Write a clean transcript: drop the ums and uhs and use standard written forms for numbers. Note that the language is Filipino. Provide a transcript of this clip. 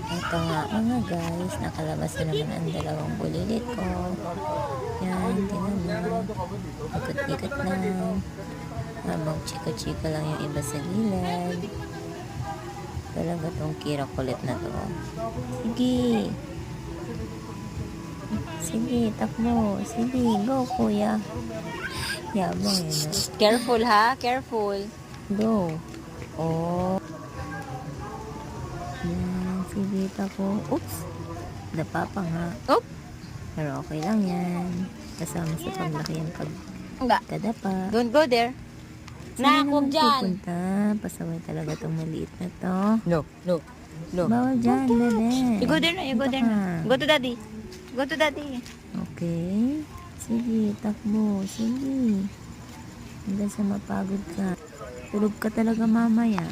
Ito nga mga guys, nakalabas na naman ang dalawang bulilit ko. Yan, tinan mo. Ikot-ikot lang. Habang chika-chika lang yung iba sa gilid. Talaga tong kira kulit na to. Sige. Sige, takbo. Sige, go kuya. Yabang yun. Careful ha, careful. Go. Oh. Yan, sige, takbo. Oops. Dapa pa nga. Oop. Pero okay lang yan. Kasama sa paglaki yung pagkadapa. Don't go there. Saan Nakakog naman dyan. pupunta? Pasaway talaga itong maliit na to. No, no, no. Bawal dyan, bebe. You go there na, you go there na. Go to daddy. Go to daddy. Okay. Sige, takbo. Sige. Hanggang sa mapagod ka. Tulog ka talaga mamaya.